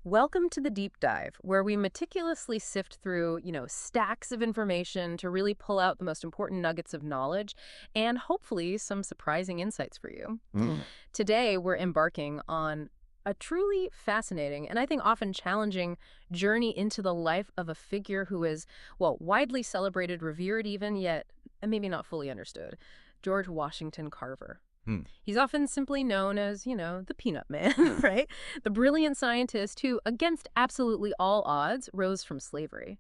Welcome to the deep dive, where we meticulously sift through, stacks of information to really pull out the most important nuggets of knowledge and hopefully some surprising insights for you. Mm. Today, we're embarking on a truly fascinating and I think often challenging journey into the life of a figure who is, well, widely celebrated, revered even, yet maybe not fully understood. George Washington Carver. Hmm. He's often simply known as, the Peanut Man, right? The brilliant scientist who, against absolutely all odds, rose from slavery.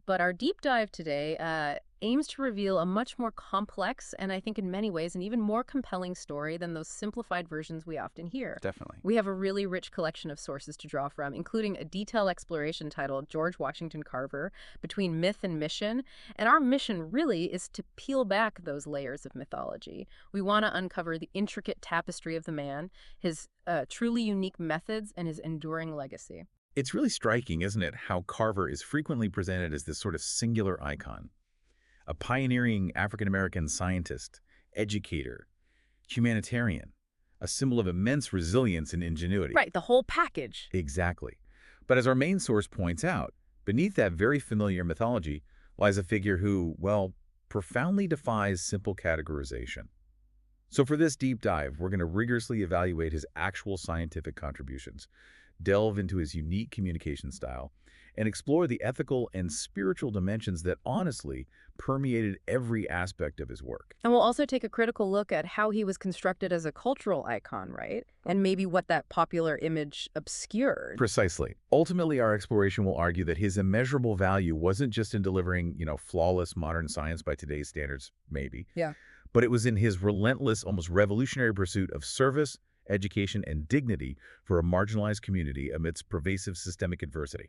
But our deep dive today aims to reveal a much more complex and I think in many ways an even more compelling story than those simplified versions we often hear. Definitely. We have a really rich collection of sources to draw from, including a detailed exploration titled George Washington Carver, Between Myth and Mission. And our mission really is to peel back those layers of mythology. We want to uncover the intricate tapestry of the man, his truly unique methods, and his enduring legacy. It's really striking, isn't it, how Carver is frequently presented as this sort of singular icon. A pioneering African-American scientist, educator, humanitarian, a symbol of immense resilience and ingenuity. Right, the whole package. Exactly. But as our main source points out, beneath that very familiar mythology lies a figure who, well, profoundly defies simple categorization. So for this deep dive, we're going to rigorously evaluate his actual scientific contributions, delve into his unique communication style, and explore the ethical and spiritual dimensions that honestly permeated every aspect of his work. And we'll also take a critical look at how he was constructed as a cultural icon, right? And maybe what that popular image obscured. Precisely. Ultimately, our exploration will argue that his immeasurable value wasn't just in delivering, flawless modern science by today's standards, maybe, Yeah. but it was in his relentless, almost revolutionary pursuit of service, education, and dignity for a marginalized community amidst pervasive systemic adversity.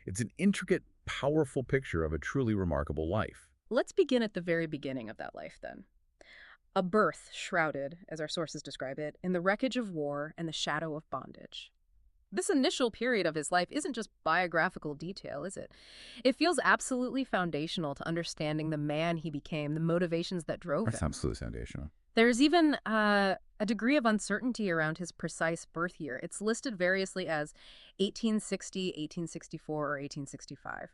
It's an intricate, powerful picture of a truly remarkable life. Let's begin at the very beginning of that life, then. A birth shrouded, as our sources describe it, in the wreckage of war and the shadow of bondage. This initial period of his life isn't just biographical detail, is it? It feels absolutely foundational to understanding the man he became, the motivations that drove That's him. absolutely foundational. There's even a degree of uncertainty around his precise birth year. It's listed variously as 1860, 1864, or 1865.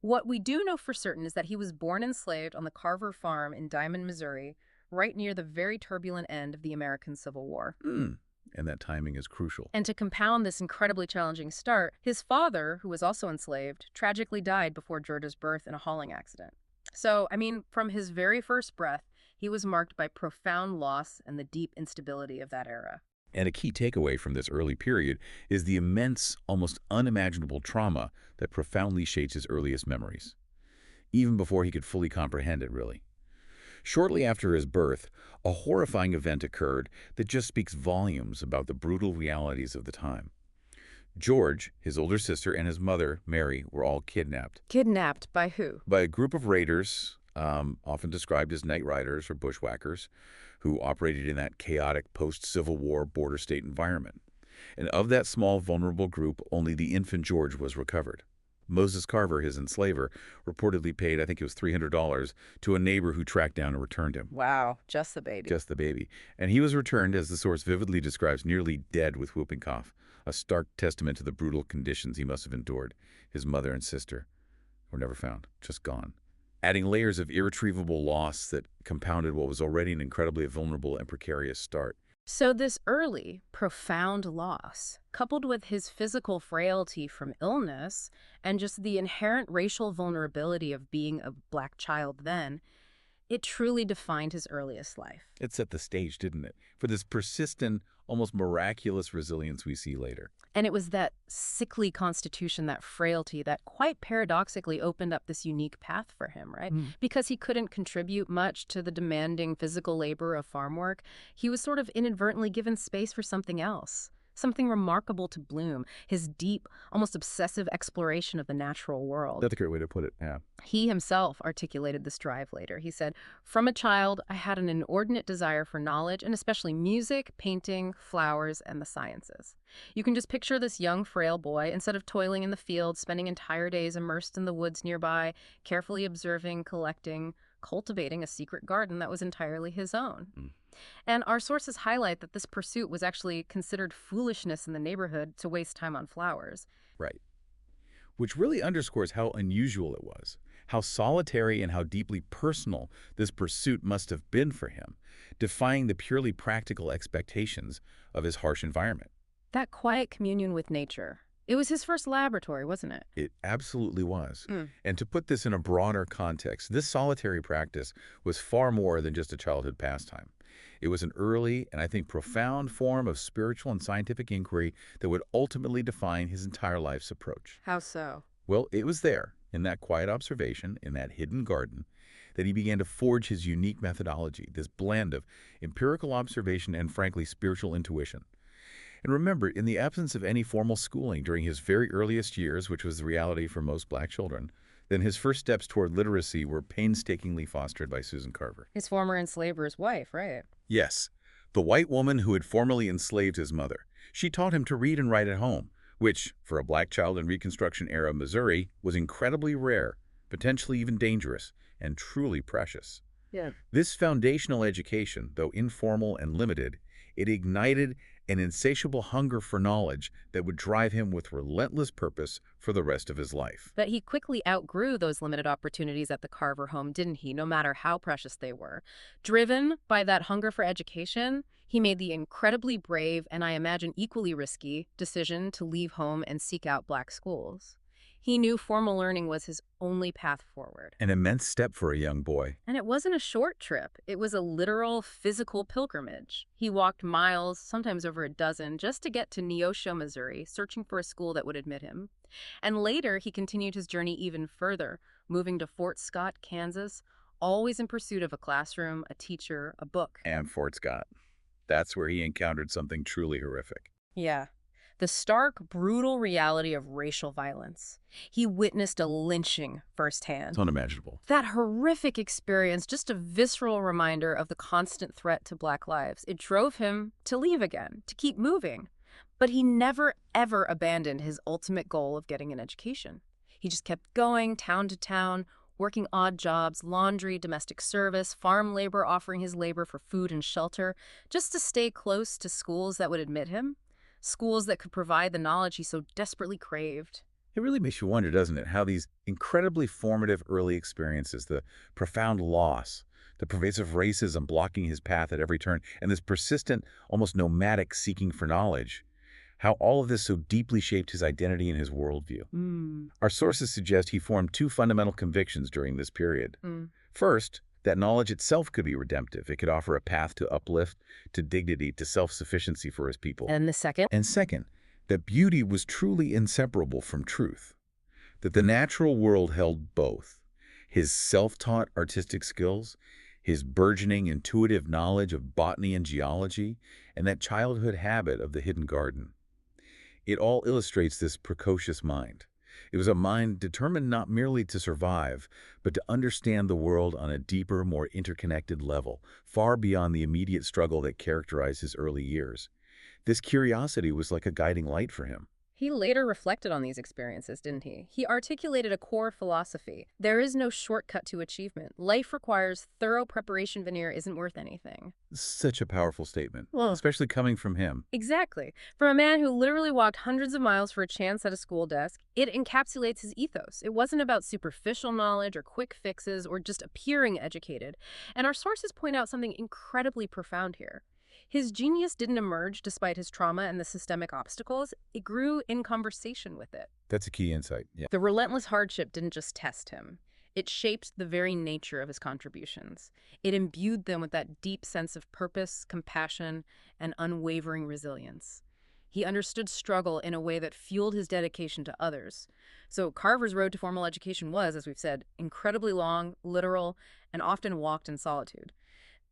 What we do know for certain is that he was born enslaved on the Carver farm in Diamond, Missouri, right near the very turbulent end of the American Civil War. And that timing is crucial. And to compound this incredibly challenging start, his father, who was also enslaved, tragically died before George's birth in a hauling accident. So, from his very first breath, he was marked by profound loss and the deep instability of that era. And a key takeaway from this early period is the immense, almost unimaginable trauma that profoundly shapes his earliest memories, even before he could fully comprehend it, really. Shortly after his birth, a horrifying event occurred that just speaks volumes about the brutal realities of the time. George, his older sister, and his mother, Mary, were all kidnapped Kidnapped by who? by a group of raiders, often described as night riders or bushwhackers, who operated in that chaotic post-Civil War border state environment. And of that small, vulnerable group, only the infant George was recovered. Moses Carver, his enslaver, reportedly paid, I think it was $300, to a neighbor who tracked down and returned him. Wow, just the baby. Just the baby. And he was returned, as the source vividly describes, nearly dead with whooping cough, a stark testament to the brutal conditions he must have endured. His mother and sister were never found, just gone, adding layers of irretrievable loss that compounded what was already an incredibly vulnerable and precarious start. So this early, profound loss, coupled with his physical frailty from illness and just the inherent racial vulnerability of being a black child then, it truly defined his earliest life. It set the stage, didn't it, for this persistent, almost miraculous resilience we see later. And it was that sickly constitution, that frailty, that quite paradoxically opened up this unique path for him, right? Because he couldn't contribute much to the demanding physical labor of farm work, he was sort of inadvertently given space for something else, something remarkable to bloom, his deep, almost obsessive exploration of the natural world. That's a great way to put it, yeah. He himself articulated this drive later. He said, "From a child, I had an inordinate desire for knowledge, and especially music, painting, flowers, and the sciences." You can just picture this young, frail boy, instead of toiling in the field, spending entire days immersed in the woods nearby, carefully observing, collecting, cultivating a secret garden that was entirely his own. Mm. And our sources highlight that this pursuit was actually considered foolishness in the neighborhood to waste time on flowers. Right. Which really underscores how unusual it was, how solitary and how deeply personal this pursuit must have been for him, defying the purely practical expectations of his harsh environment. That quiet communion with nature. It was his first laboratory, wasn't it? It absolutely was. Mm. And to put this in a broader context, this solitary practice was far more than just a childhood pastime. It was an early and I think profound form of spiritual and scientific inquiry that would ultimately define his entire life's approach. How so? Well, it was there, in that quiet observation, in that hidden garden, that he began to forge his unique methodology, this blend of empirical observation and, frankly, spiritual intuition. And remember, in the absence of any formal schooling during his very earliest years, which was the reality for most black children, then his first steps toward literacy were painstakingly fostered by Susan Carver. His former enslaver's wife, right? Yes, the white woman who had formerly enslaved his mother. She taught him to read and write at home, which, for a black child in Reconstruction-era Missouri, was incredibly rare, potentially even dangerous, and truly precious. Yeah. This foundational education, though informal and limited, it ignited an insatiable hunger for knowledge that would drive him with relentless purpose for the rest of his life. But he quickly outgrew those limited opportunities at the Carver home, didn't he, no matter how precious they were? Driven by that hunger for education, he made the incredibly brave and I imagine equally risky decision to leave home and seek out black schools. He knew formal learning was his only path forward. An immense step for a young boy. And it wasn't a short trip. It was a literal physical pilgrimage. He walked miles, sometimes over a dozen, just to get to Neosho, Missouri, searching for a school that would admit him. And later, he continued his journey even further, moving to Fort Scott, Kansas, always in pursuit of a classroom, a teacher, a book. And Fort Scott. That's where he encountered something truly horrific. Yeah. The stark, brutal reality of racial violence. He witnessed a lynching firsthand. It's unimaginable. That horrific experience, just a visceral reminder of the constant threat to black lives. It drove him to leave again, to keep moving. But he never, ever abandoned his ultimate goal of getting an education. He just kept going town to town, working odd jobs, laundry, domestic service, farm labor, offering his labor for food and shelter, just to stay close to schools that would admit him. Schools that could provide the knowledge he so desperately craved. It really makes you wonder, doesn't it, how these incredibly formative early experiences, the profound loss, the pervasive racism blocking his path at every turn, and this persistent, almost nomadic seeking for knowledge, how all of this so deeply shaped his identity and his worldview. Our sources suggest he formed two fundamental convictions during this period. First, that knowledge itself could be redemptive. It could offer a path to uplift, to dignity, to self-sufficiency for his people. And the second? And second, that beauty was truly inseparable from truth. That the natural world held both. His self-taught artistic skills, his burgeoning intuitive knowledge of botany and geology, and that childhood habit of the hidden garden. It all illustrates this precocious mind. It was a mind determined not merely to survive, but to understand the world on a deeper, more interconnected level, far beyond the immediate struggle that characterized his early years. This curiosity was like a guiding light for him. He later reflected on these experiences, didn't he? He articulated a core philosophy. There is no shortcut to achievement. Life requires thorough preparation. Veneer isn't worth anything. Such a powerful statement, Well, especially coming from him. Exactly. From a man who literally walked hundreds of miles for a chance at a school desk, it encapsulates his ethos. It wasn't about superficial knowledge or quick fixes or just appearing educated. And our sources point out something incredibly profound here. His genius didn't emerge despite his trauma and the systemic obstacles. It grew in conversation with it. That's a key insight. Yeah. The relentless hardship didn't just test him. It shaped the very nature of his contributions. It imbued them with that deep sense of purpose, compassion, and unwavering resilience. He understood struggle in a way that fueled his dedication to others. So Carver's road to formal education was, as we've said, incredibly long, literal, and often walked in solitude.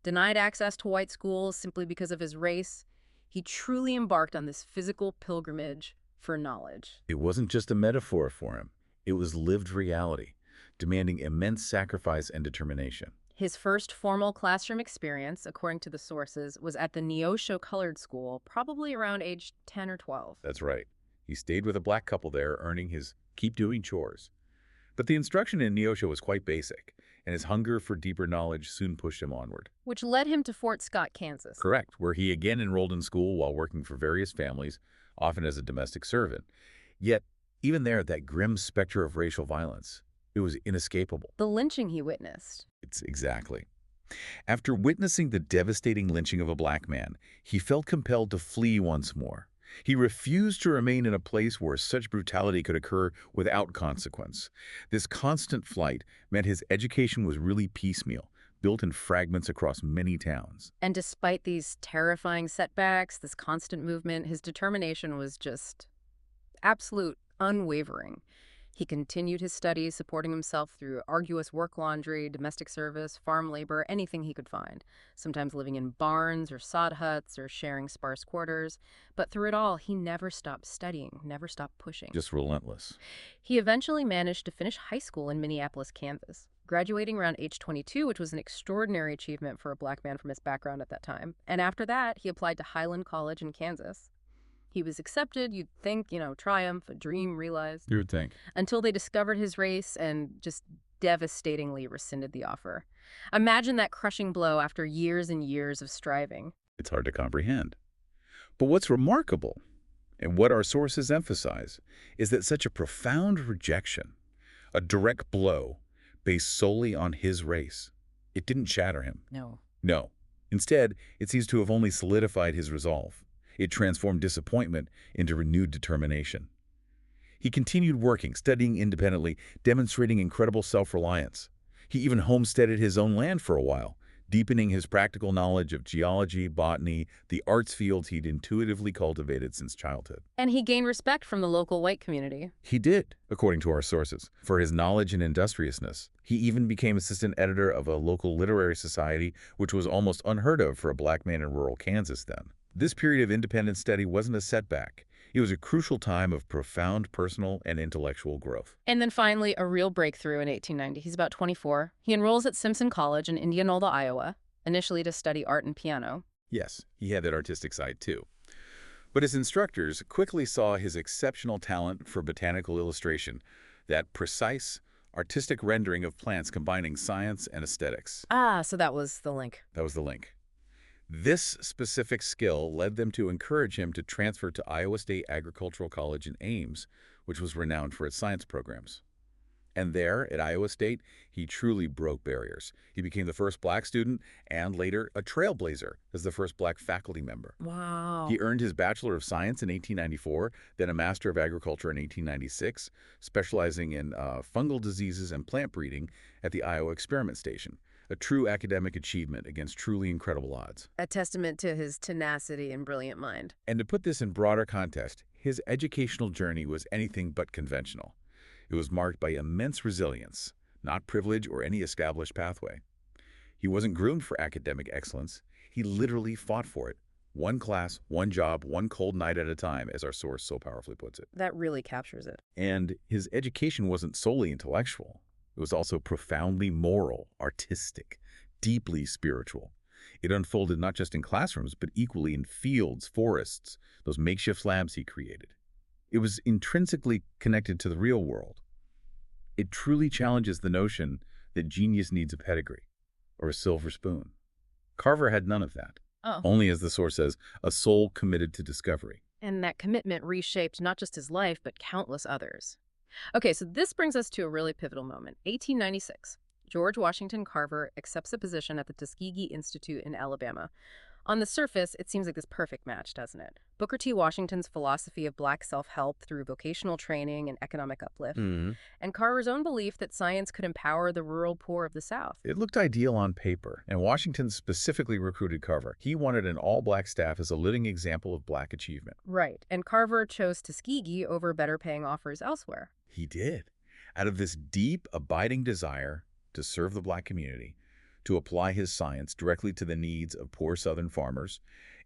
Denied access to white schools simply because of his race, he truly embarked on this physical pilgrimage for knowledge. It wasn't just a metaphor for him. It was lived reality, demanding immense sacrifice and determination. His first formal classroom experience, according to the sources, was at the Neosho Colored School, probably around age 10 or 12. That's right. He stayed with a black couple there, earning his keep doing chores. But the instruction in Neosho was quite basic. and his hunger for deeper knowledge soon pushed him onward. Which led him to Fort Scott, Kansas. Correct, where he again enrolled in school while working for various families, often as a domestic servant. Yet, even there, that grim specter of racial violence, it was inescapable. The lynching he witnessed. It's exactly. After witnessing the devastating lynching of a black man, he felt compelled to flee once more. He refused to remain in a place where such brutality could occur without consequence. This constant flight meant his education was really piecemeal, built in fragments across many towns. And despite these terrifying setbacks, this constant movement, his determination was just absolute, unwavering. He continued his studies, supporting himself through arduous work laundry, domestic service, farm labor, anything he could find, sometimes living in barns or sod huts or sharing sparse quarters. But through it all, he never stopped studying, never stopped pushing. Just relentless. He eventually managed to finish high school in Minneapolis, Kansas, graduating around age 22, which was an extraordinary achievement for a black man from his background at that time. And after that, he applied to Highland College in Kansas. He was accepted, you'd think, triumph, a dream realized. You would think. Until they discovered his race and just devastatingly rescinded the offer. Imagine that crushing blow after years and years of striving. It's hard to comprehend. But what's remarkable, and what our sources emphasize, is that such a profound rejection, a direct blow, based solely on his race, it didn't shatter him. No. Instead, it seems to have only solidified his resolve. It transformed disappointment into renewed determination. He continued working, studying independently, demonstrating incredible self-reliance. He even homesteaded his own land for a while, deepening his practical knowledge of geology, botany, the arts fields he'd intuitively cultivated since childhood. And he gained respect from the local white community. He did, according to our sources, for his knowledge and industriousness. He even became assistant editor of a local literary society, which was almost unheard of for a black man in rural Kansas then. This period of independent study wasn't a setback. It was a crucial time of profound personal and intellectual growth. And then finally, a real breakthrough in 1890. He's about 24. He enrolls at Simpson College in Indianola, Iowa, initially to study art and piano. Yes, he had that artistic side too. But his instructors quickly saw his exceptional talent for botanical illustration, that precise, artistic rendering of plants combining science and aesthetics. Ah, so that was the link. That was the link. This specific skill led them to encourage him to transfer to Iowa State Agricultural College in Ames, which was renowned for its science programs. And there, at Iowa State, he truly broke barriers. He became the first black student and later a trailblazer as the first black faculty member. Wow. He earned his Bachelor of Science in 1894, then a Master of Agriculture in 1896, specializing in fungal diseases and plant breeding at the Iowa Experiment Station. A true academic achievement against truly incredible odds. A testament to his tenacity and brilliant mind. And to put this in broader context, his educational journey was anything but conventional. It was marked by immense resilience, not privilege or any established pathway. He wasn't groomed for academic excellence. He literally fought for it. One class, one job, one cold night at a time, as our source so powerfully puts it. That really captures it. And his education wasn't solely intellectual. It was also profoundly moral, artistic, deeply spiritual. It unfolded not just in classrooms, but equally in fields, forests, those makeshift labs he created. It was intrinsically connected to the real world. It truly challenges the notion that genius needs a pedigree or a silver spoon. Carver had none of that. Only, as the source says, a soul committed to discovery. And that commitment reshaped not just his life, but countless others. Okay, so this brings us to a really pivotal moment. 1896. George Washington Carver accepts a position at the Tuskegee Institute in Alabama. On the surface, it seems like this perfect match, doesn't it? Booker T. Washington's philosophy of black self-help through vocational training and economic uplift, and Carver's own belief that science could empower the rural poor of the South. It looked ideal on paper, and Washington specifically recruited Carver. He wanted an all-black staff as a living example of black achievement. Right, and Carver chose Tuskegee over better-paying offers elsewhere. He did. Out of this deep, abiding desire to serve the black community, to apply his science directly to the needs of poor Southern farmers,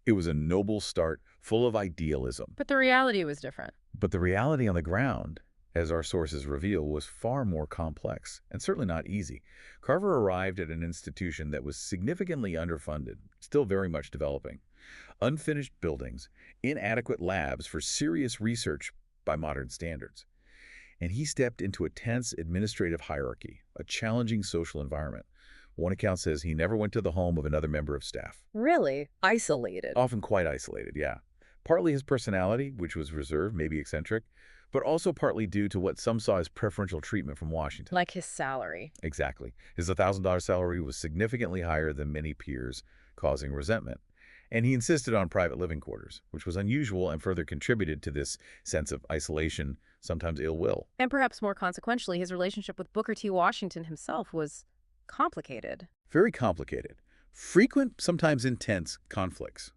it was a noble start, full of idealism. But the reality was different. But the reality on the ground, as our sources reveal, was far more complex, and certainly not easy. Carver arrived at an institution that was significantly underfunded, still very much developing. Unfinished buildings, inadequate labs for serious research by modern standards. and he stepped into a tense administrative hierarchy, a challenging social environment. One account says he never went to the home of another member of staff. Really? Isolated. Often quite isolated, yeah. Partly his personality, which was reserved, maybe eccentric, but also partly due to what some saw as preferential treatment from Washington. Like his salary. Exactly. His $1,000 salary was significantly higher than many peers, causing resentment. And he insisted on private living quarters, which was unusual and further contributed to this sense of isolation, sometimes ill will. And perhaps more consequentially, his relationship with Booker T. Washington himself was complicated. Very complicated. Frequent, sometimes intense conflicts.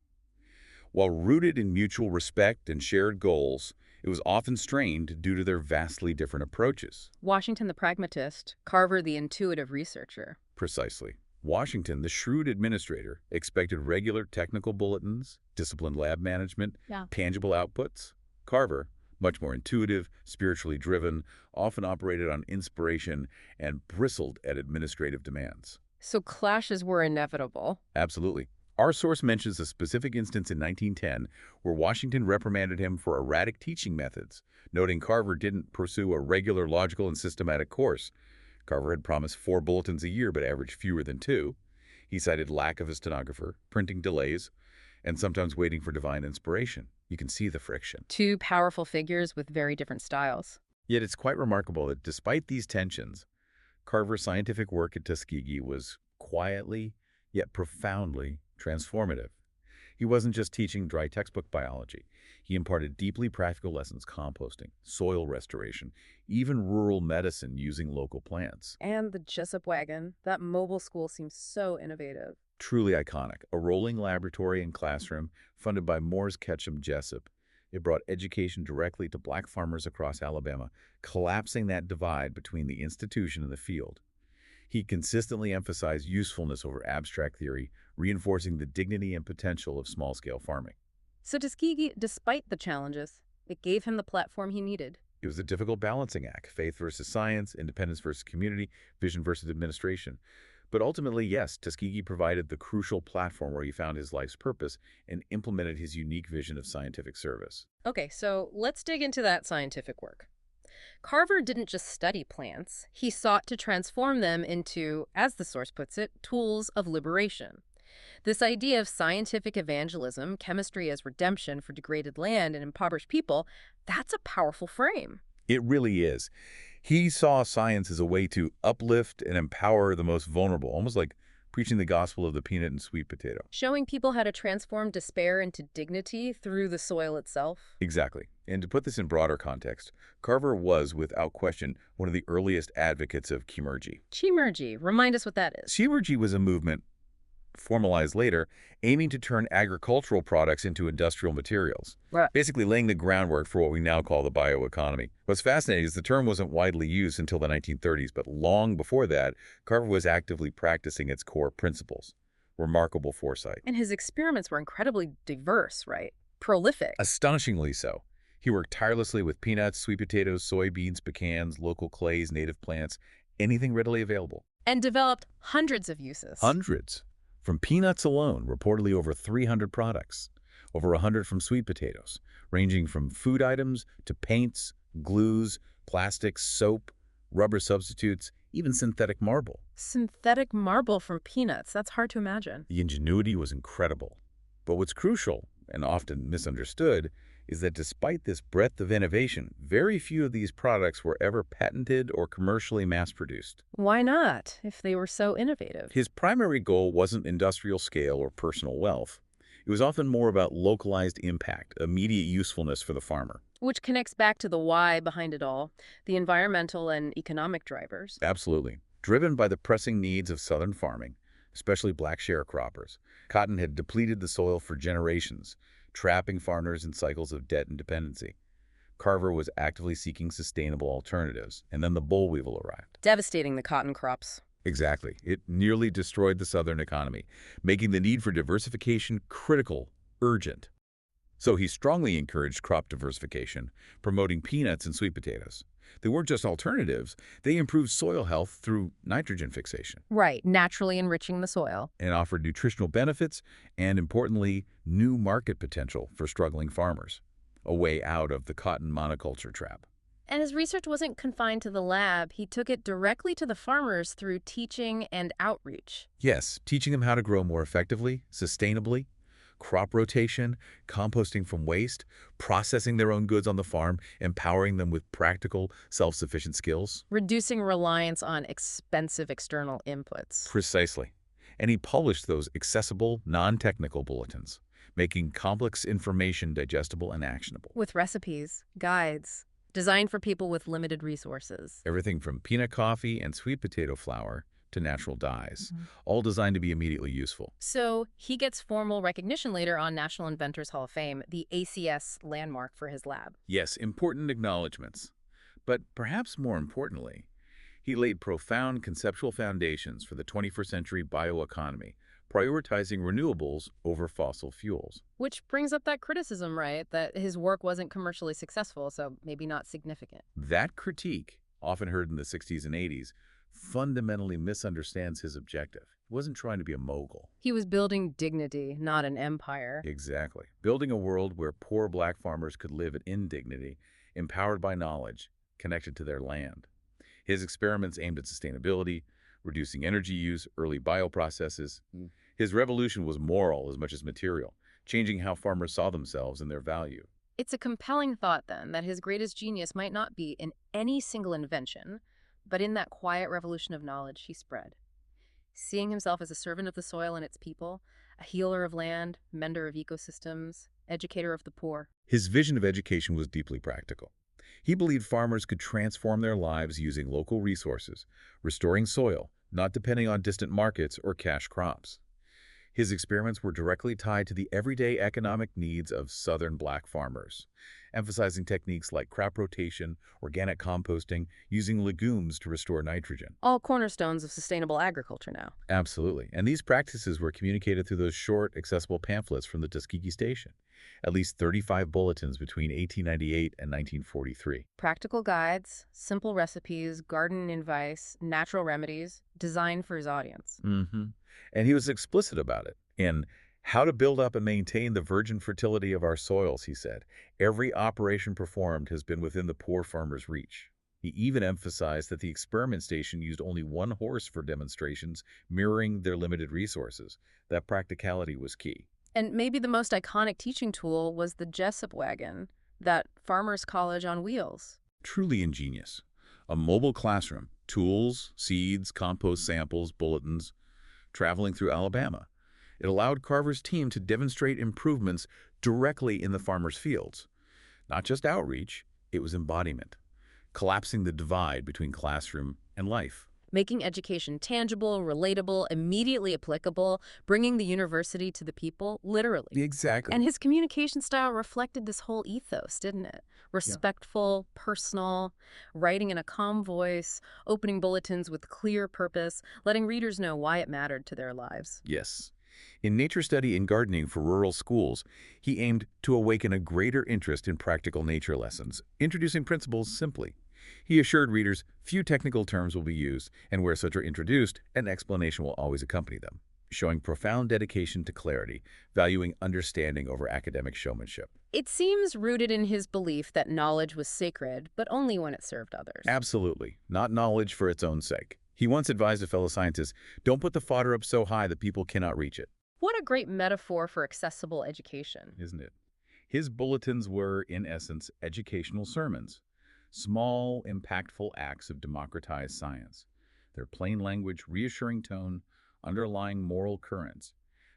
While rooted in mutual respect and shared goals, it was often strained due to their vastly different approaches. Washington the pragmatist, Carver the intuitive researcher. Precisely. Washington, the shrewd administrator, expected regular technical bulletins, disciplined lab management, tangible outputs. Carver, much more intuitive, spiritually driven, often operated on inspiration and bristled at administrative demands. So clashes were inevitable. Absolutely. Our source mentions a specific instance in 1910 where Washington reprimanded him for erratic teaching methods, noting Carver didn't pursue a regular, logical, and systematic course. Carver had promised 4 bulletins a year but averaged fewer than 2. He cited lack of a stenographer, printing delays, and sometimes waiting for divine inspiration. You can see the friction. 2 powerful figures with very different styles. Yet it's quite remarkable that despite these tensions, Carver's scientific work at Tuskegee was quietly, yet profoundly transformative. He wasn't just teaching dry textbook biology. He imparted deeply practical lessons: composting, soil restoration, even rural medicine using local plants. And the Jessup wagon, that mobile school seems so innovative. Truly iconic. A rolling laboratory and classroom funded by Moore's Ketchum Jessup. It brought education directly to black farmers across Alabama, collapsing that divide between the institution and the field. He consistently emphasized usefulness over abstract theory, reinforcing the dignity and potential of small-scale farming. So Tuskegee, despite the challenges, it gave him the platform he needed. It was a difficult balancing act: faith versus science, independence versus community, vision versus administration. But ultimately, yes, Tuskegee provided the crucial platform where he found his life's purpose and implemented his unique vision of scientific service. Okay, so let's dig into that scientific work. Carver didn't just study plants. He sought to transform them into, as the source puts it, tools of liberation. This idea of scientific evangelism, chemistry as redemption for degraded land and impoverished people, that's a powerful frame. It really is. He saw science as a way to uplift and empower the most vulnerable, almost like preaching the gospel of the peanut and sweet potato. Showing people how to transform despair into dignity through the soil itself. Exactly. And to put this in broader context, Carver was, without question, one of the earliest advocates of chimergy. Chimergy, remind us what that is. Chimergy was a movement, formalized later, aiming to turn agricultural products into industrial materials, basically laying the groundwork for what we now call the bioeconomy. What's fascinating is the term wasn't widely used until the 1930s, but long before that, Carver was actively practicing its core principles. Remarkable foresight. And his experiments were incredibly diverse, right? Prolific. Astonishingly so. He worked tirelessly with peanuts, sweet potatoes, soybeans, pecans, local clays, native plants, anything readily available. And developed hundreds of uses. Hundreds. From peanuts alone, reportedly over 300 products, over 100 from sweet potatoes, ranging from food items to paints, glues, plastics, soap, rubber substitutes, even synthetic marble. Synthetic marble from peanuts, that's hard to imagine. The ingenuity was incredible. But what's crucial, and often misunderstood, is that despite this breadth of innovation, very few of these products were ever patented or commercially mass-produced. Why not, if they were so innovative? His primary goal wasn't industrial scale or personal wealth. It was often more about localized impact, immediate usefulness for the farmer. Which connects back to the why behind it all, the environmental and economic drivers. Absolutely. Driven by the pressing needs of southern farming, especially black sharecroppers, cotton had depleted the soil for generations, trapping farmers in cycles of debt and dependency. Carver was actively seeking sustainable alternatives, and then the boll weevil arrived. Devastating the cotton crops. Exactly. It nearly destroyed the southern economy, making the need for diversification critical, urgent. So he strongly encouraged crop diversification, promoting peanuts and sweet potatoes. They weren't just alternatives, they improved soil health through nitrogen fixation. Right, naturally enriching the soil. And offered nutritional benefits and, importantly, new market potential for struggling farmers, a way out of the cotton monoculture trap. And his research wasn't confined to the lab. He took it directly to the farmers through teaching and outreach. Yes, teaching them how to grow more effectively, sustainably, crop rotation, composting from waste, processing their own goods on the farm, empowering them with practical, self-sufficient skills. Reducing reliance on expensive external inputs. Precisely. And he published those accessible, non-technical bulletins, making complex information digestible and actionable. With recipes, guides, designed for people with limited resources. Everything from peanut coffee and sweet potato flour to natural dyes, Mhm. all designed to be immediately useful. So he gets formal recognition later on National Inventors Hall of Fame, the ACS landmark for his lab. Yes, important acknowledgments. But perhaps more importantly, he laid profound conceptual foundations for the 21st century bioeconomy, prioritizing renewables over fossil fuels. Which brings up that criticism, right? That his work wasn't commercially successful, so maybe not significant. That critique, often heard in the 60s and 80s, fundamentally misunderstands his objective. He wasn't trying to be a mogul. He was building dignity, not an empire. Exactly. Building a world where poor black farmers could live in dignity, empowered by knowledge, connected to their land. His experiments aimed at sustainability, reducing energy use, early bioprocesses. His revolution was moral as much as material, changing how farmers saw themselves and their value. It's a compelling thought, then, that his greatest genius might not be in any single invention, but in that quiet revolution of knowledge he spread. Seeing himself as a servant of the soil and its people, a healer of land, mender of ecosystems, educator of the poor. His vision of education was deeply practical. He believed farmers could transform their lives using local resources, restoring soil, not depending on distant markets or cash crops. His experiments were directly tied to the everyday economic needs of Southern black farmers, emphasizing techniques like crop rotation, organic composting, using legumes to restore nitrogen. All cornerstones of sustainable agriculture now. Absolutely. And these practices were communicated through those short, accessible pamphlets from the Tuskegee Station, at least 35 bulletins between 1898 and 1943. Practical guides, simple recipes, garden advice, natural remedies, designed for his audience. And he was explicit about it. In How to Build Up and Maintain the Virgin Fertility of Our Soils, he said, every operation performed has been within the poor farmer's reach. He even emphasized that the experiment station used only one horse for demonstrations, mirroring their limited resources. That practicality was key. And maybe the most iconic teaching tool was the Jessup wagon, that farmer's college on wheels. Truly ingenious. A mobile classroom, tools, seeds, compost samples, bulletins, traveling through Alabama. It allowed Carver's team to demonstrate improvements directly in the farmers' fields. Not just outreach, it was embodiment, collapsing the divide between classroom and life. Making education tangible, relatable, immediately applicable, bringing the university to the people, literally. Exactly. And his communication style reflected this whole ethos, didn't it? Respectful, personal, writing in a calm voice, opening bulletins with clear purpose, letting readers know why it mattered to their lives. Yes. In Nature Study and Gardening for Rural Schools, he aimed to awaken a greater interest in practical nature lessons, introducing principles simply. He assured readers few technical terms will be used, and where such are introduced, an explanation will always accompany them, showing profound dedication to clarity, valuing understanding over academic showmanship. It seems rooted in his belief that knowledge was sacred, but only when it served others. Absolutely, not knowledge for its own sake. He once advised a fellow scientist, don't put the fodder up so high that people cannot reach it. What a great metaphor for accessible education. Isn't it? His bulletins were, in essence, educational sermons. Small, impactful acts of democratized science. Their plain language, reassuring tone, underlying moral currents.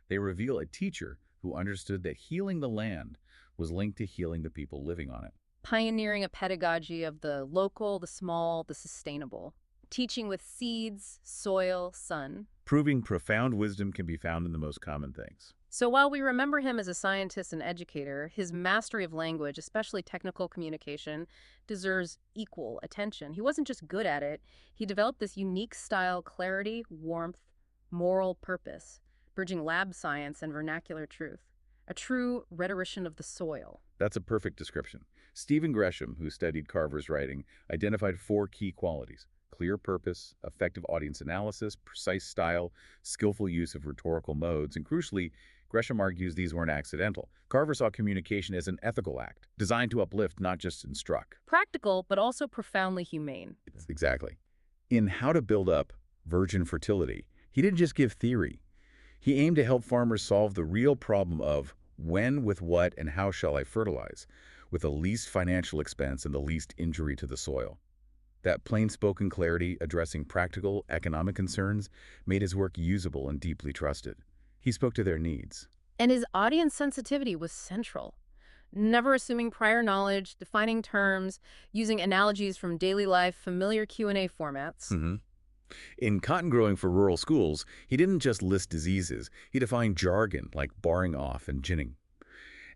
They reveal a teacher who understood that healing the land was linked to healing the people living on it. Pioneering a pedagogy of the local, the small, the sustainable. Teaching with seeds, soil, sun. Proving profound wisdom can be found in the most common things. So while we remember him as a scientist and educator, his mastery of language, especially technical communication, deserves equal attention. He wasn't just good at it. He developed this unique style, clarity, warmth, moral purpose, bridging lab science and vernacular truth. A true rhetorician of the soil. That's a perfect description. Stephen Gresham, who studied Carver's writing, identified 4 key qualities: clear purpose, effective audience analysis, precise style, skillful use of rhetorical modes, and crucially, Gresham argues these weren't accidental. Carver saw communication as an ethical act, designed to uplift, not just instruct. Practical, but also profoundly humane. Exactly. In How to Build Up Virgin Fertility, he didn't just give theory. He aimed to help farmers solve the real problem of when, with what, and how shall I fertilize, with the least financial expense and the least injury to the soil. That plain-spoken clarity addressing practical, economic concerns made his work usable and deeply trusted. He spoke to their needs. And his audience sensitivity was central. Never assuming prior knowledge, defining terms, using analogies from daily life, familiar Q&A formats. In Cotton Growing for Rural Schools, he didn't just list diseases, he defined jargon like barring off and ginning.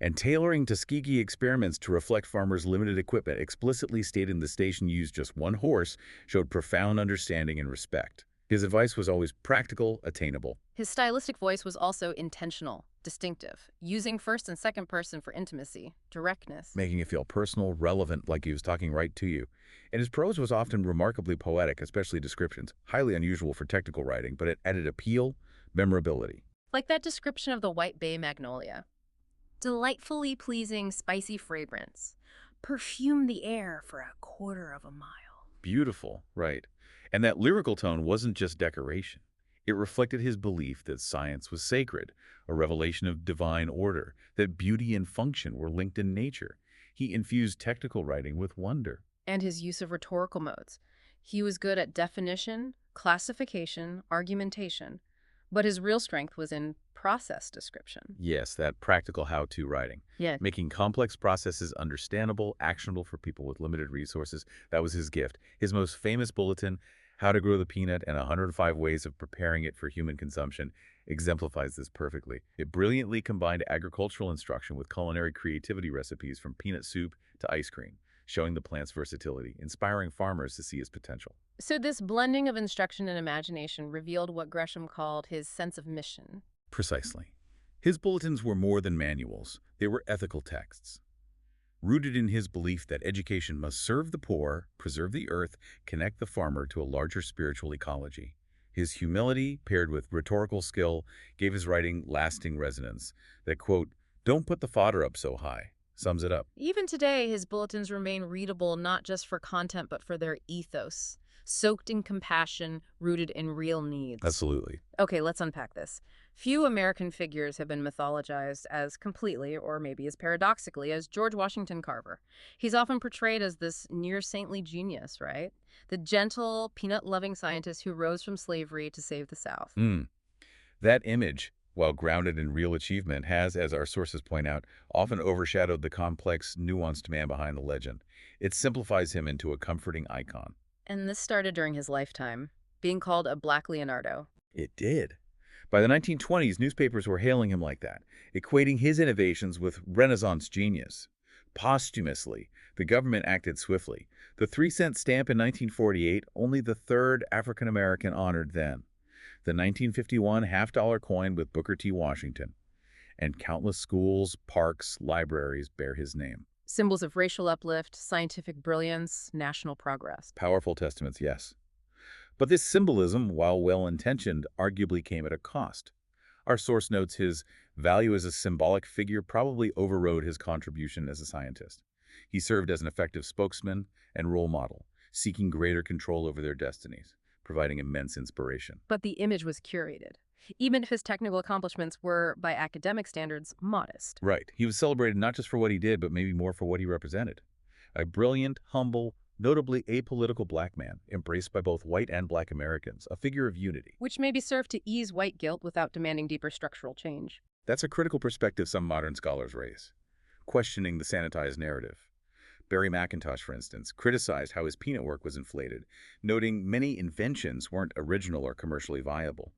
And tailoring Tuskegee experiments to reflect farmers' limited equipment, explicitly stating the station used just one horse, showed profound understanding and respect. His advice was always practical, attainable. His stylistic voice was also intentional, distinctive, using first and second person for intimacy, directness. Making it feel personal, relevant, like he was talking right to you. And his prose was often remarkably poetic, especially descriptions, highly unusual for technical writing, but it added appeal, memorability. Like that description of the white bay magnolia. Delightfully pleasing, spicy fragrance. Perfume the air for a quarter of a mile. Beautiful, right. And that lyrical tone wasn't just decoration. It reflected his belief that science was sacred, a revelation of divine order, that beauty and function were linked in nature. He infused technical writing with wonder. And his use of rhetorical modes. He was good at definition, classification, argumentation, but his real strength was in process description. Yes, that practical how-to writing. Yeah. Making complex processes understandable, actionable for people with limited resources. That was his gift. His most famous bulletin, How to Grow the Peanut and 105 Ways of Preparing It for Human Consumption, exemplifies this perfectly. It brilliantly combined agricultural instruction with culinary creativity recipes from peanut soup to ice cream, showing the plant's versatility, inspiring farmers to see its potential. So this blending of instruction and imagination revealed what Gresham called his sense of mission. Precisely. His bulletins were more than manuals. They were ethical texts, rooted in his belief that education must serve the poor, preserve the earth, connect the farmer to a larger spiritual ecology. His humility, paired with rhetorical skill, gave his writing lasting resonance. That quote, "Don't put the fodder up so high," sums it up. Even today, his bulletins remain readable not just for content but for their ethos, soaked in compassion, rooted in real needs. Absolutely. Okay, let's unpack this. Few American figures have been mythologized as completely, or maybe as paradoxically, as George Washington Carver. He's often portrayed as this near-saintly genius, right? The gentle, peanut-loving scientist who rose from slavery to save the South. That image, while grounded in real achievement, has, as our sources point out, often overshadowed the complex, nuanced man behind the legend. It simplifies him into a comforting icon. And this started during his lifetime, being called a Black Leonardo. It did. By the 1920s, newspapers were hailing him like that, equating his innovations with Renaissance genius. Posthumously, the government acted swiftly. The 3-cent stamp in 1948, only the third African-American honored then. The 1951 half-dollar coin with Booker T. Washington. And countless schools, parks, libraries bear his name. Symbols of racial uplift, scientific brilliance, national progress. Powerful testaments, yes. But this symbolism, while well-intentioned, arguably came at a cost. Our source notes his value as a symbolic figure probably overrode his contribution as a scientist. He served as an effective spokesman and role model, seeking greater control over their destinies, providing immense inspiration. But the image was curated, even if his technical accomplishments were, by academic standards, modest. Right. He was celebrated not just for what he did, but maybe more for what he represented. A brilliant, humble, notably apolitical black man, embraced by both white and black Americans, a figure of unity. Which maybe served to ease white guilt without demanding deeper structural change. That's a critical perspective some modern scholars raise, questioning the sanitized narrative. Barry McIntosh, for instance, criticized how his peanut work was inflated, noting many inventions weren't original or commercially viable.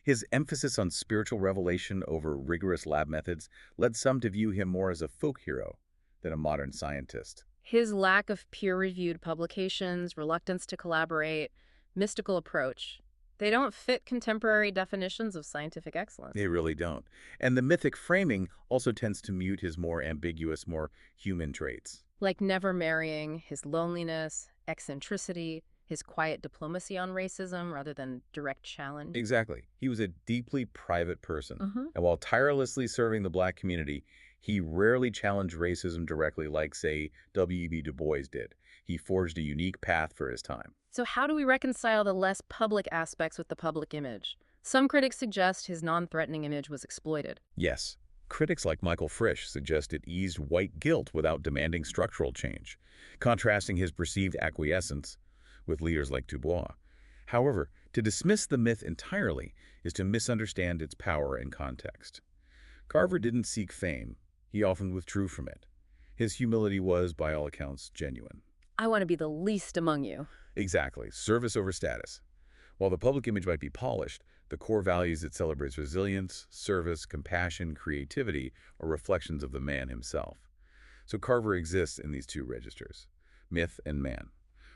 His emphasis on spiritual revelation over rigorous lab methods led some to view him more as a folk hero than a modern scientist. His lack of peer-reviewed publications, reluctance to collaborate, mystical approach, they don't fit contemporary definitions of scientific excellence. They really don't. And the mythic framing also tends to mute his more ambiguous, more human traits. Like never marrying, his loneliness, eccentricity, his quiet diplomacy on racism rather than direct challenge. Exactly. He was a deeply private person. Hmm. And while tirelessly serving the black community, he rarely challenged racism directly like, say, W.E.B. Du Bois did. He forged a unique path for his time. So how do we reconcile the less public aspects with the public image? Some critics suggest his non-threatening image was exploited. Yes, critics like Michael Frisch suggest it eased white guilt without demanding structural change, contrasting his perceived acquiescence with leaders like Du Bois. However, to dismiss the myth entirely is to misunderstand its power and context. Carver didn't seek fame. He often withdrew from it. His humility was, by all accounts, genuine. I want to be the least among you. Exactly, service over status. While the public image might be polished, the core values it celebrates resilience, service, compassion, creativity are reflections of the man himself. So Carver exists in these two registers, myth and man.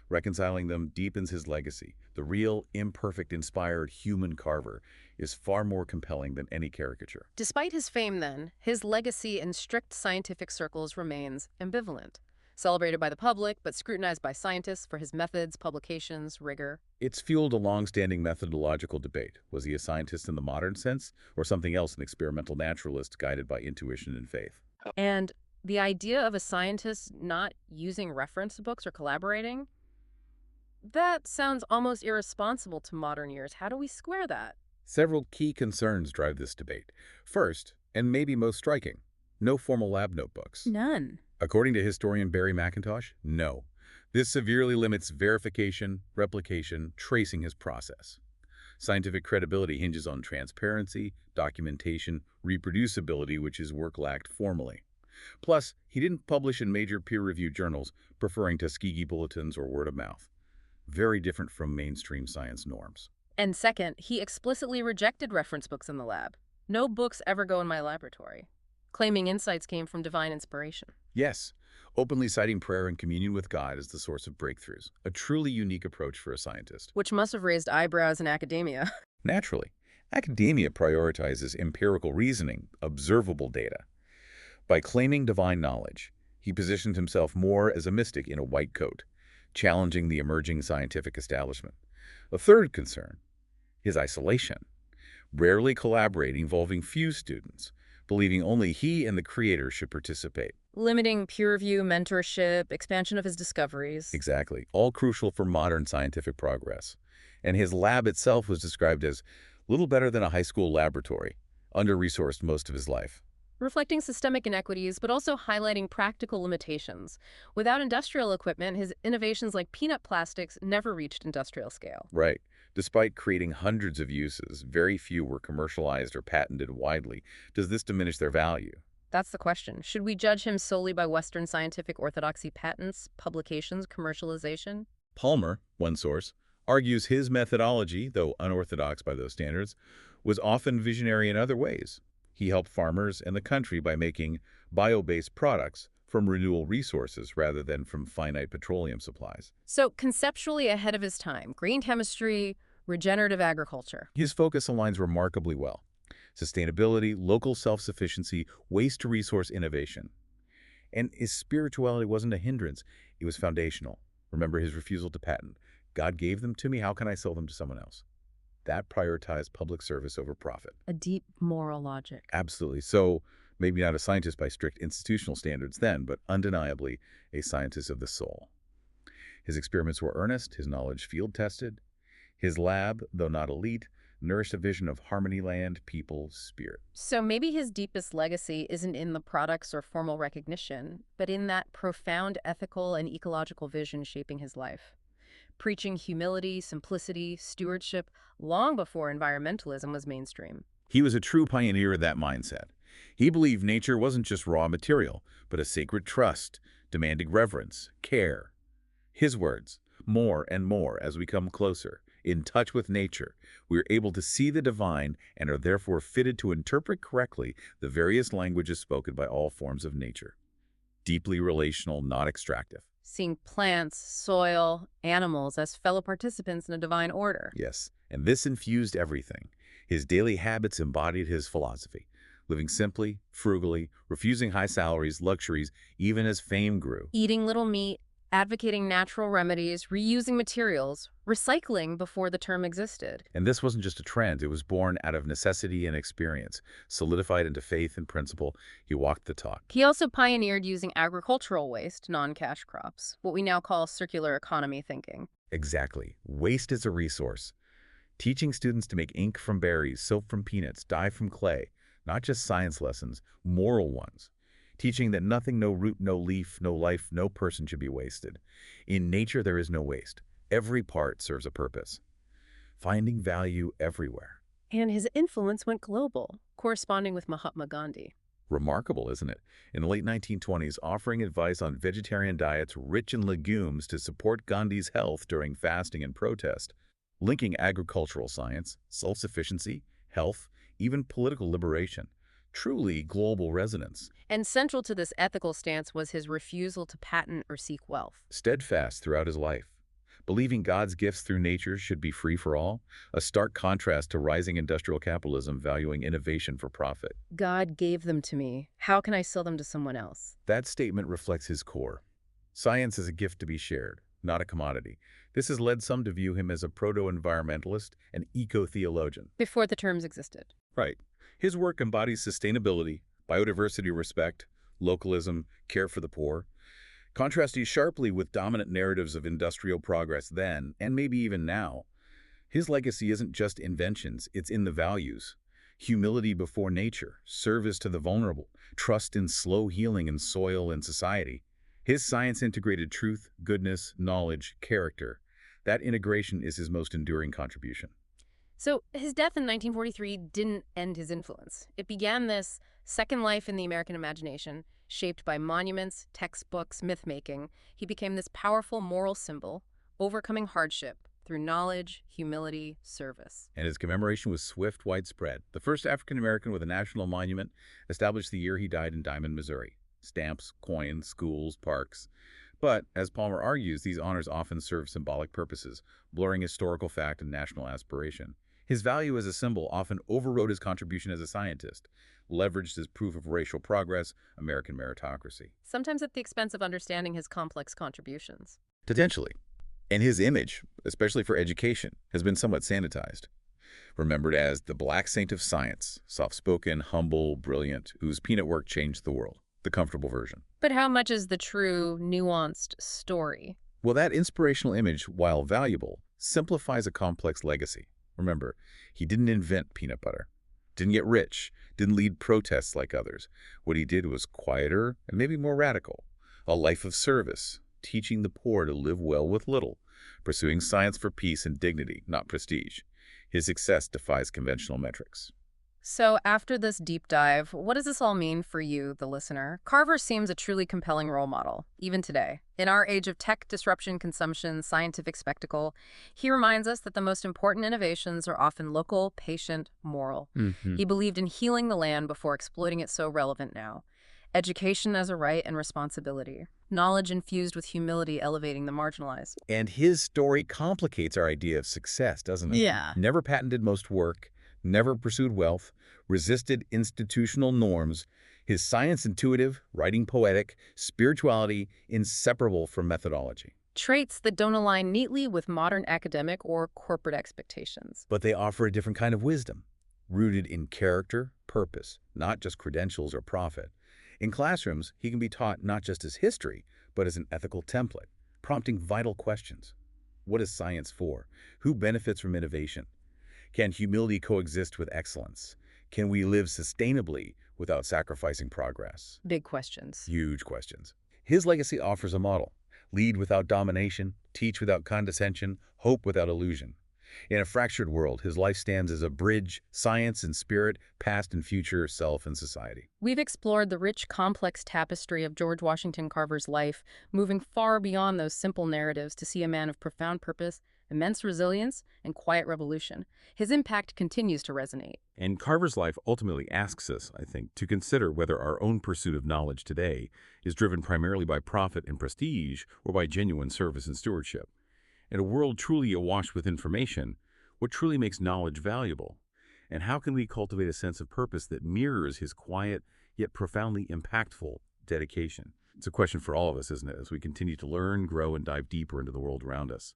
Reconciling them deepens his legacy. The real, imperfect, inspired human Carver is far more compelling than any caricature. Despite his fame then, his legacy in strict scientific circles remains ambivalent. Celebrated by the public, but scrutinized by scientists for his methods, publications, rigor. It's fueled a long-standing methodological debate. Was he a scientist in the modern sense, or something else, an experimental naturalist guided by intuition and faith? And the idea of a scientist not using reference books or collaborating? That sounds almost irresponsible to modern ears. How do we square that? Several key concerns drive this debate. First, and maybe most striking, no formal lab notebooks. None. According to historian Barry McIntosh, no. This severely limits verification, replication, tracing his process. Scientific credibility hinges on transparency, documentation, reproducibility, which his work lacked formally. Plus, he didn't publish in major peer-reviewed journals, preferring Tuskegee bulletins or word of mouth. Very different from mainstream science norms. And second, he explicitly rejected reference books in the lab. No books ever go in my laboratory, claiming insights came from divine inspiration. Yes, openly citing prayer and communion with God as the source of breakthroughs, a truly unique approach for a scientist. Which must have raised eyebrows in academia. Naturally, academia prioritizes empirical reasoning, observable data. By claiming divine knowledge, he positioned himself more as a mystic in a white coat, challenging the emerging scientific establishment. A third concern, his isolation. Rarely collaborating, involving few students, believing only he and the creator should participate. Limiting peer review, mentorship, expansion of his discoveries. Exactly, all crucial for modern scientific progress. And his lab itself was described as little better than a high school laboratory, under-resourced most of his life. Reflecting systemic inequities, but also highlighting practical limitations. Without industrial equipment, his innovations like peanut plastics never reached industrial scale. Right. Despite creating hundreds of uses, very few were commercialized or patented widely. Does this diminish their value? That's the question. Should we judge him solely by Western scientific orthodoxy, patents, publications, commercialization? Palmer, one source, argues his methodology, though unorthodox by those standards, was often visionary in other ways. He helped farmers and the country by making bio-based products from renewable resources rather than from finite petroleum supplies. So conceptually ahead of his time, green chemistry, regenerative agriculture. His focus aligns remarkably well. Sustainability, local self-sufficiency, waste-to-resource innovation. And his spirituality wasn't a hindrance, it was foundational. Remember his refusal to patent. God gave them to me, how can I sell them to someone else? That prioritized public service over profit. A deep moral logic. Absolutely. So maybe not a scientist by strict institutional standards then, but undeniably a scientist of the soul. His experiments were earnest, his knowledge field-tested. His lab, though not elite, nourished a vision of harmony, land, people, spirit. So maybe his deepest legacy isn't in the products or formal recognition, but in that profound ethical and ecological vision shaping his life. Preaching humility, simplicity, stewardship, long before environmentalism was mainstream. He was a true pioneer of that mindset. He believed nature wasn't just raw material, but a sacred trust, demanding reverence, care. His words, more and more as we come closer, in touch with nature, we are able to see the divine and are therefore fitted to interpret correctly the various languages spoken by all forms of nature. Deeply relational, not extractive. Seeing plants, soil, animals as fellow participants in a divine order. Yes, and this infused everything. His daily habits embodied his philosophy, living simply, frugally, refusing high salaries, luxuries, even as fame grew. Eating little meat, advocating natural remedies, reusing materials, recycling before the term existed. And this wasn't just a trend. It was born out of necessity and experience, solidified into faith and principle. He walked the talk. He also pioneered using agricultural waste, non-cash crops, what we now call circular economy thinking. Exactly. Waste is a resource. Teaching students to make ink from berries, soap from peanuts, dye from clay. Not just science lessons, moral ones. Teaching that nothing, no root, no leaf, no life, no person should be wasted. In nature, there is no waste. Every part serves a purpose. Finding value everywhere. And his influence went global, corresponding with Mahatma Gandhi. Remarkable, isn't it? In the late 1920s, offering advice on vegetarian diets rich in legumes to support Gandhi's health during fasting and protest, linking agricultural science, self-sufficiency, health, even political liberation. Truly global resonance. And central to this ethical stance was his refusal to patent or seek wealth. Steadfast throughout his life. Believing God's gifts through nature should be free for all, a stark contrast to rising industrial capitalism valuing innovation for profit. God gave them to me. How can I sell them to someone else? That statement reflects his core. Science is a gift to be shared, not a commodity. This has led some to view him as a proto-environmentalist and eco-theologian. Before the terms existed. Right. His work embodies sustainability, biodiversity respect, localism, care for the poor, contrasting sharply with dominant narratives of industrial progress then, and maybe even now. His legacy isn't just inventions, it's in the values. Humility before nature, service to the vulnerable, trust in slow healing in soil and society. His science-integrated truth, goodness, knowledge, character. That integration is his most enduring contribution. So his death in 1943 didn't end his influence. It began this second life in the American imagination, shaped by monuments, textbooks, myth-making. He became this powerful moral symbol, overcoming hardship through knowledge, humility, service. And his commemoration was swift, widespread. The first African-American with a national monument established the year he died in Diamond, Missouri. Stamps, coins, schools, parks. But, as Palmer argues, these honors often serve symbolic purposes, blurring historical fact and national aspiration. His value as a symbol often overrode his contribution as a scientist, leveraged as proof of racial progress, American meritocracy. Sometimes at the expense of understanding his complex contributions. Potentially. And his image, especially for education, has been somewhat sanitized. Remembered as the Black Saint of Science, soft-spoken, humble, brilliant, whose peanut work changed the world. The comfortable version. But how much is the true, nuanced story? Well, that inspirational image, while valuable, simplifies a complex legacy. Remember, he didn't invent peanut butter, didn't get rich, didn't lead protests like others. What he did was quieter and maybe more radical. A life of service, teaching the poor to live well with little, pursuing science for peace and dignity, not prestige. His success defies conventional metrics. So after this deep dive, what does this all mean for you, the listener? Carver seems a truly compelling role model, even today. In our age of tech disruption, consumption, scientific spectacle, he reminds us that the most important innovations are often local, patient, moral. He believed in healing the land before exploiting it so relevant now. Education as a right and responsibility. Knowledge infused with humility elevating the marginalized. And his story complicates our idea of success, doesn't it? Yeah. Never patented most work, never pursued wealth, resisted institutional norms. His science intuitive, writing poetic, spirituality inseparable from methodology. Traits that don't align neatly with modern academic or corporate expectations. But they offer a different kind of wisdom, rooted in character, purpose, not just credentials or profit. In classrooms, he can be taught not just as history, but as an ethical template, prompting vital questions. What is science for? Who benefits from innovation? Can humility coexist with excellence? Can we live sustainably without sacrificing progress? Big questions. Huge questions. His legacy offers a model. Lead without domination, teach without condescension, hope without illusion. In a fractured world, his life stands as a bridge, science and spirit, past and future, self and society. We've explored the rich, complex tapestry of George Washington Carver's life, moving far beyond those simple narratives to see a man of profound purpose, immense resilience, and quiet revolution. His impact continues to resonate. And Carver's life ultimately asks us, I think, to consider whether our own pursuit of knowledge today is driven primarily by profit and prestige or by genuine service and stewardship. In a world truly awash with information, what truly makes knowledge valuable? And how can we cultivate a sense of purpose that mirrors his quiet yet profoundly impactful dedication? It's a question for all of us, isn't it, as we continue to learn, grow, and dive deeper into the world around us.